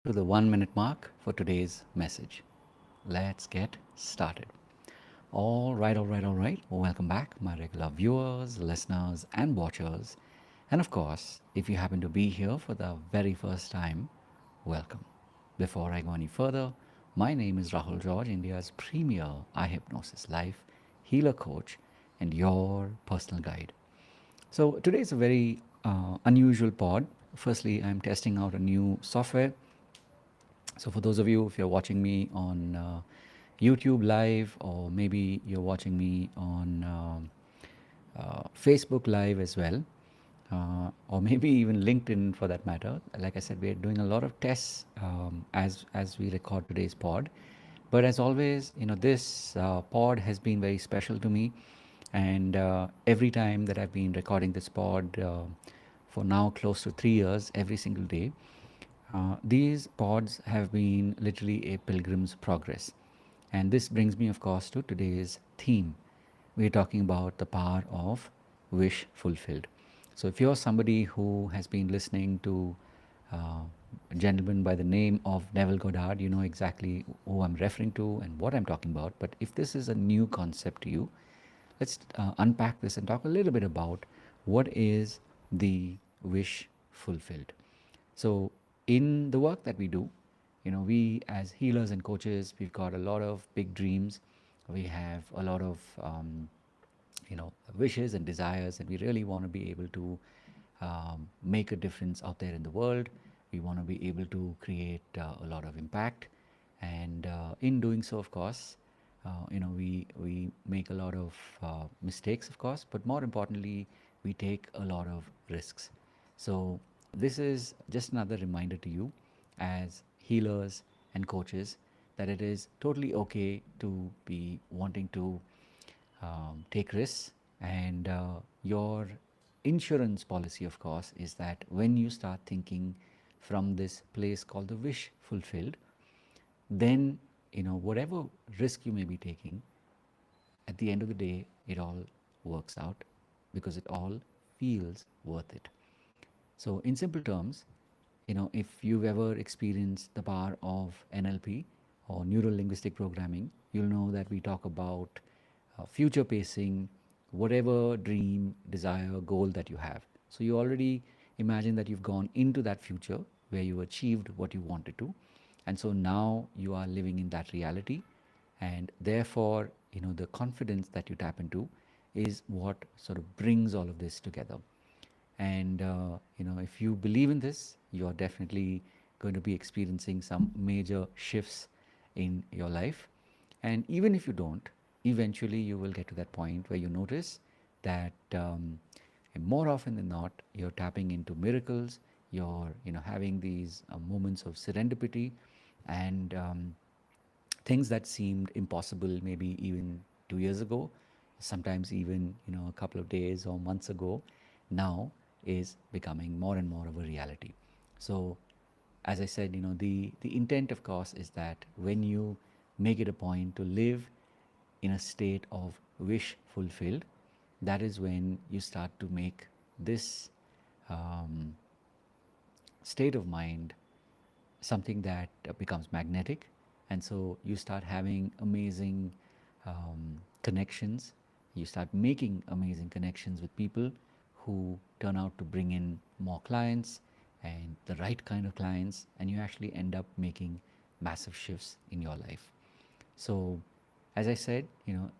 to the 1 minute mark for today's message. Let's get started. All right. Welcome back, my regular viewers, listeners, and watchers. And of course, if you happen to be here for the very first time, welcome. Before I go any further, my name is Rahul George, India's premier eye hypnosis life healer coach and your personal guide. So today is a very unusual pod. Firstly, I'm testing out a new software. So for those of you, if you're watching me on YouTube live, or maybe you're watching me on Facebook live as well, or maybe even LinkedIn for that matter. Like I said, we're doing a lot of tests as we record today's pod. But as always, this pod has been very special to me, and every time that I've been recording this pod for now close to 3 years, every single day, these pods have been literally a pilgrim's progress. And this brings me, of course, to today's theme. We're talking about the power of wish fulfilled. So, if you're somebody who has been listening to a gentleman by the name of Neville Goddard, you know exactly who I'm referring to and what I'm talking about. But if this is a new concept to you, let's unpack this and talk a little bit about what is the wish fulfilled. So, in the work that we do, we as healers and coaches, we've got a lot of big dreams. We have a lot of, wishes and desires, and we really want to be able to make a difference out there in the world. We want to be able to create a lot of impact, and in doing so, of course, we make a lot of mistakes, of course, but more importantly, we take a lot of risks. So this is just another reminder to you as healers and coaches that it is totally okay to be wanting to take risks. And your insurance policy, of course, is that when you start thinking from this place called the wish fulfilled, then whatever risk you may be taking, at the end of the day, it all works out because it all feels worth it. So, in simple terms, if you've ever experienced the power of NLP or neuro linguistic programming, you'll know that we talk about future pacing, whatever dream, desire, goal that you have. So, you already imagine that you've gone into that future where you achieved what you wanted to. And so now you are living in that reality. And therefore, the confidence that you tap into is what sort of brings all of this together. And if you believe in this, you're definitely going to be experiencing some major shifts in your life. And even if you don't, eventually you will get to that point where you notice that more often than not, you're tapping into miracles. You're having these moments of serendipity, and things that seemed impossible maybe even 2 years ago, sometimes even a couple of days or months ago, now is becoming more and more of a reality. So as I said, the intent, of course, is that when you make it a point to live in a state of wish fulfilled, that is when you start to make this um, state of mind something that becomes magnetic. And so you start having amazing connections. You start making amazing connections with people who turn out to bring in more clients and the right kind of clients, and you actually end up making massive shifts in your life. So, as I said,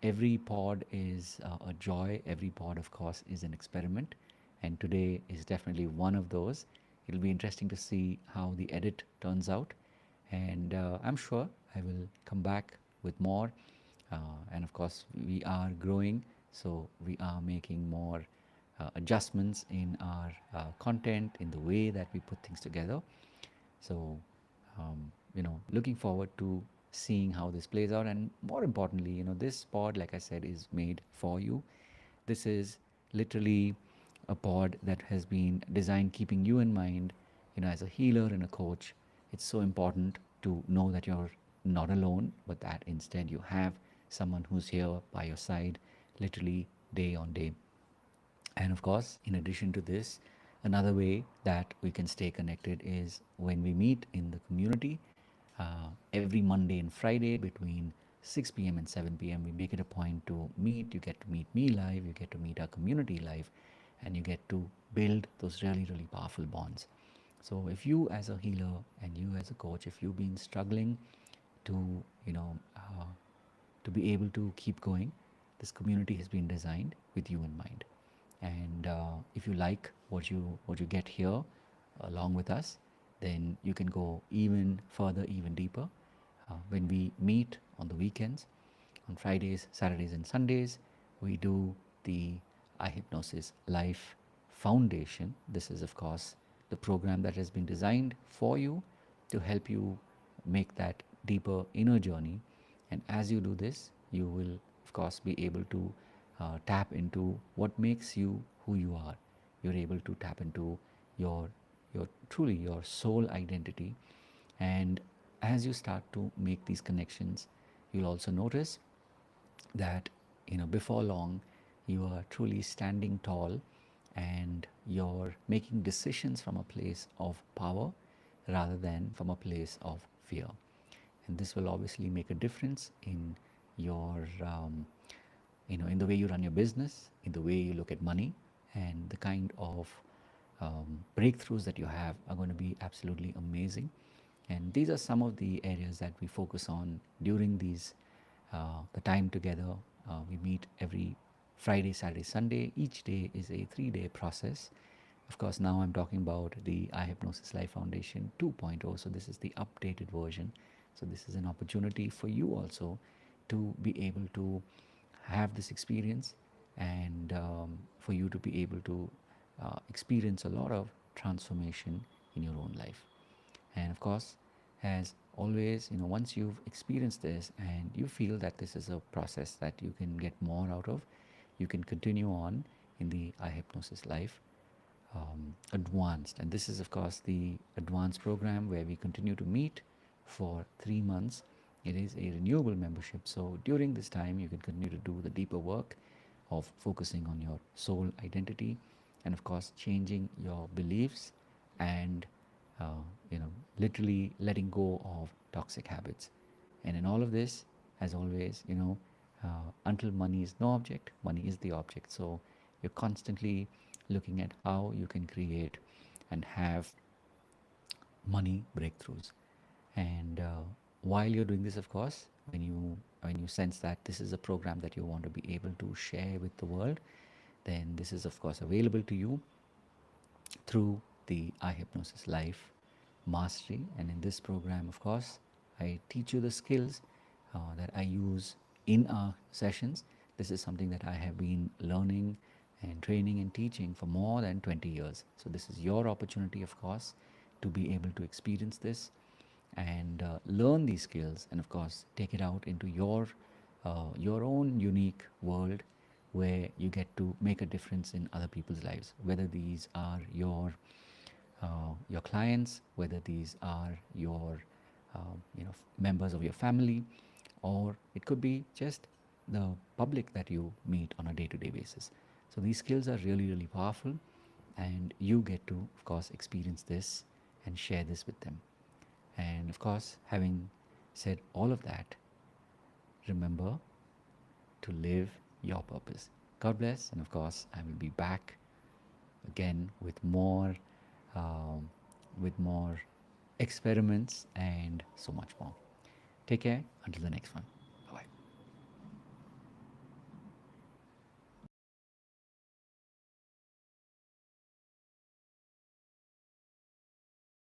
every pod is a joy. Every pod, of course, is an experiment, and today is definitely one of those. It'll be interesting to see how the edit turns out, and I'm sure I will come back with more. And of course, we are growing, so we are making more adjustments in our content, in the way that we put things together. So, looking forward to seeing how this plays out. And more importantly, this pod, like I said, is made for you. This is literally a pod that has been designed keeping you in mind. As a healer and a coach, it's so important to know that you're not alone, but that instead you have someone who's here by your side, literally day on day. And of course, in addition to this, Another way that we can stay connected is when we meet in the community every Monday and Friday between 6 p.m. and 7 p.m. We make it a point to meet. You get to meet me live, you get to meet our community live, and you get to build those really, really powerful bonds. So if you as a healer and you as a coach, if you've been struggling to, to be able to keep going, this community has been designed with you in mind. And if you like what you get here along with us, then you can go even further, even deeper. When we meet on the weekends, on Fridays, Saturdays, and Sundays, we do the iHypnosis Life Foundation. This is, of course, the program that has been designed for you to help you make that deeper inner journey. And as you do this, you will, of course, be able to tap into what makes you who you are. You're able to tap into your truly your soul identity. And as you start to make these connections, you'll also notice that before long you are truly standing tall, and you're making decisions from a place of power rather than from a place of fear. And this will obviously make a difference in your in the way you run your business, in the way you look at money, and the kind of breakthroughs that you have are going to be absolutely amazing. And these are some of the areas that we focus on during these the time together. We meet every Friday, Saturday, Sunday. Each day is a 3-day process. Of course, now I'm talking about the iHypnosis Life Foundation 2.0. So this is the updated version. So this is an opportunity for you also to be able to have this experience, and for you to be able to experience a lot of transformation in your own life. And of course, as always, once you've experienced this and you feel that this is a process that you can get more out of, you can continue on in the iHypnosis Life Advanced. And this is, of course, the advanced program where we continue to meet for 3 months. It is a renewable membership. So during this time, you can continue to do the deeper work of focusing on your soul identity, and, of course, changing your beliefs, and uh, literally letting go of toxic habits. And in all of this, as always, until money is no object, money is the object. So you're constantly looking at how you can create and have money breakthroughs. And while you're doing this, of course, when you sense that this is a program that you want to be able to share with the world, then this is, of course, available to you through the iHypnosis Life Mastery. And in this program, of course, I teach you the skills that I use in our sessions. This is something that I have been learning and training and teaching for more than 20 years. So this is your opportunity, of course, to be able to experience this and learn these skills, and, of course, take it out into your own unique world, where you get to make a difference in other people's lives, whether these are your clients, whether these are your members of your family, or it could be just the public that you meet on a day-to-day basis. So these skills are really, really powerful, and you get to, of course, experience this and share this with them. And, of course, having said all of that, remember to live your purpose. God bless, and, of course, I will be back again um, with more experiments and so much more. Take care until the next one.